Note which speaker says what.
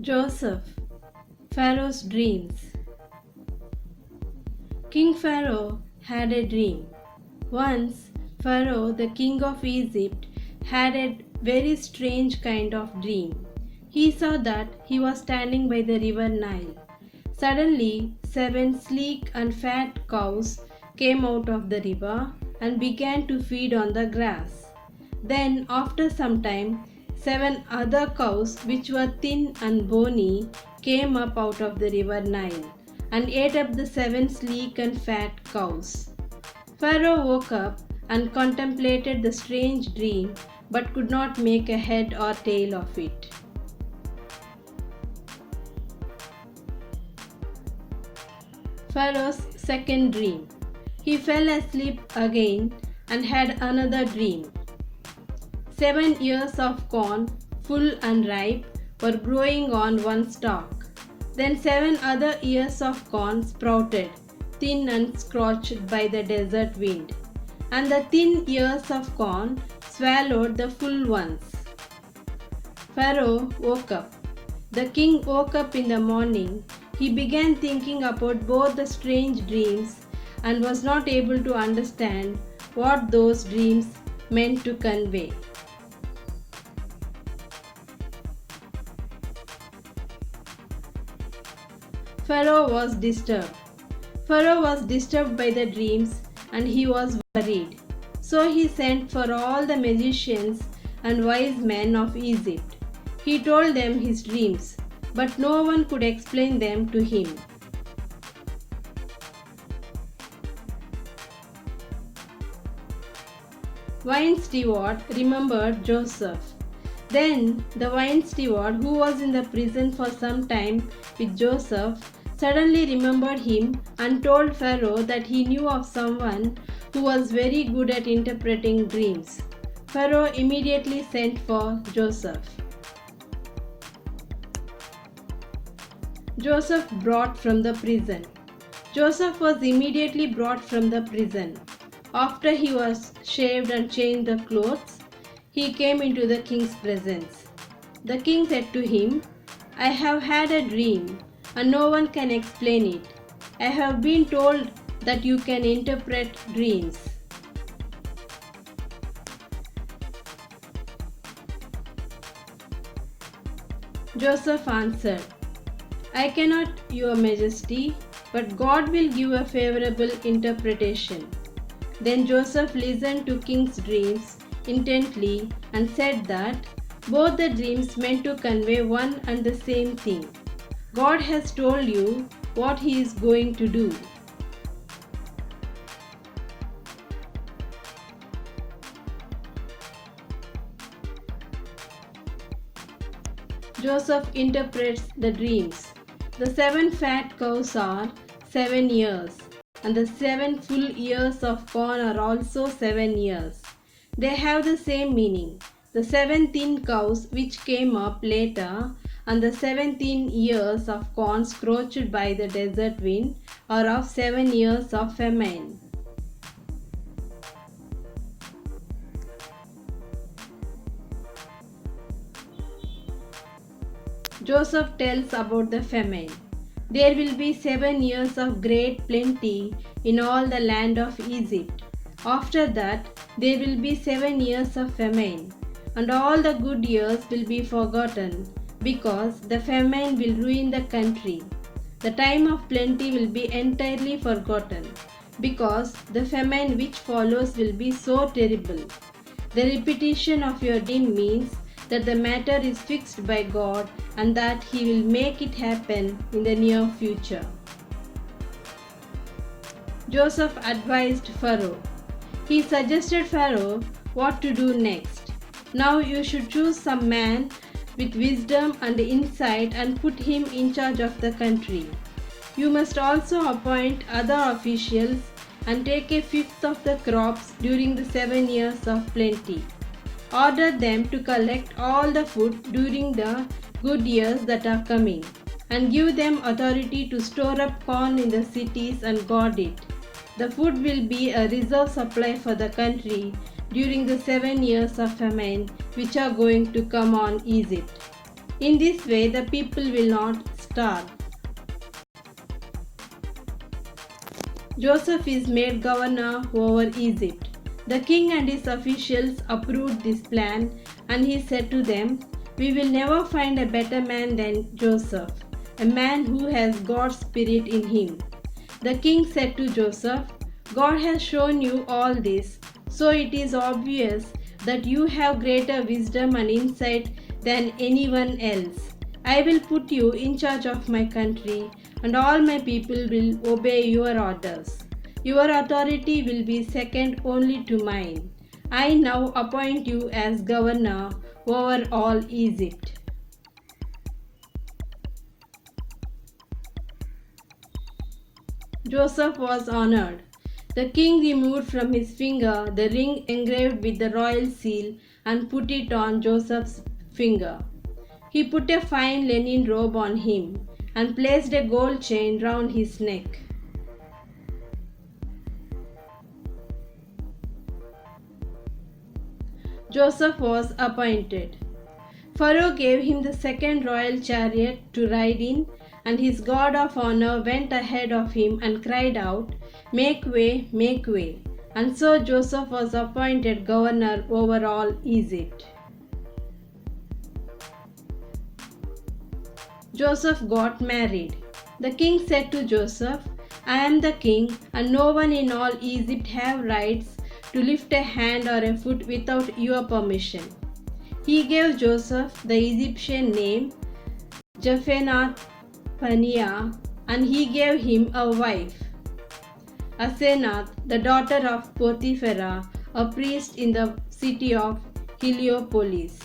Speaker 1: Joseph, Pharaoh's dreams. King Pharaoh had a dream. Once, Pharaoh, the king of Egypt, had a very strange kind of dream. He saw that he was standing by the river Nile. Suddenly, 7 sleek and fat cows came out of the river and began to feed on the grass. Then, after some time, 7 other cows, which were thin and bony, came up out of the river Nile and ate up the 7 sleek and fat cows. Pharaoh woke up and contemplated the strange dream but could not make a head or tail of it. Pharaoh's second dream. He fell asleep again and had another dream. 7 ears of corn, full and ripe, were growing on one stalk. Then 7 other ears of corn sprouted, thin and scorched by the desert wind. And the thin ears of corn swallowed the full ones. Pharaoh woke up. The king woke up in the morning. He began thinking about both the strange dreams and was not able to understand what those dreams meant to convey. Pharaoh was disturbed. Pharaoh was disturbed by the dreams and he was worried. So he sent for all the magicians and wise men of Egypt. He told them his dreams, but no one could explain them to him. Wine steward remembered Joseph. Then the wine steward, who was in the prison for some time with Joseph, suddenly remembered him and told Pharaoh that he knew of someone who was very good at interpreting dreams. Pharaoh immediately sent for Joseph. Joseph brought from the prison. Joseph was immediately brought from the prison. After he was shaved and changed the clothes, he came into the king's presence. The king said to him, "I have had a dream, and no one can explain it. I have been told that you can interpret dreams." Joseph answered, "I cannot, Your Majesty, but God will give a favorable interpretation." Then Joseph listened to King's dreams intently and said that both the dreams meant to convey one and the same thing. God has told you what He is going to do. Joseph interprets the dreams. The 7 fat cows are 7 years, and the 7 full ears of corn are also 7 years. They have the same meaning. The 7 thin cows which came up later and the 7 thin ears of corn scorched by the desert wind are of 7 years of famine. Joseph tells about the famine. There will be 7 years of great plenty in all the land of Egypt. After that, there will be 7 years of famine, and all the good years will be forgotten, because the famine will ruin the country. The time of plenty will be entirely forgotten, because the famine which follows will be so terrible. The repetition of your dream means that the matter is fixed by God and that He will make it happen in the near future. Joseph advised Pharaoh. He suggested Pharaoh what to do next. "Now you should choose some man with wisdom and insight and put him in charge of the country. You must also appoint other officials and take a fifth of the crops during the 7 years of plenty. Order them to collect all the food during the good years that are coming, and give them authority to store up corn in the cities and guard it. The food will be a reserve supply for the country during the 7 years of famine which are going to come on Egypt." In this way, the people will not starve. Joseph is made governor over Egypt. The king and his officials approved this plan, and he said to them, "We will never find a better man than Joseph, a man who has God's Spirit in him." The king said to Joseph, "God has shown you all this, so it is obvious that you have greater wisdom and insight than anyone else. I will put you in charge of my country, and all my people will obey your orders. Your authority will be second only to mine. I now appoint you as governor over all Egypt." Joseph was honored. The king removed from his finger the ring engraved with the royal seal and put it on Joseph's finger. He put a fine linen robe on him and placed a gold chain round his neck. Joseph was appointed. Pharaoh gave him the second royal chariot to ride in, and his guard of honor went ahead of him and cried out, "Make way, make way." And so Joseph was appointed governor over all Egypt. Joseph got married. The king said to Joseph, "I am the king, and no one in all Egypt have rights to lift a hand or a foot without your permission." He gave Joseph the Egyptian name Paneah, and he gave him a wife, Asenath, the daughter of Potiphar, a priest in the city of Heliopolis.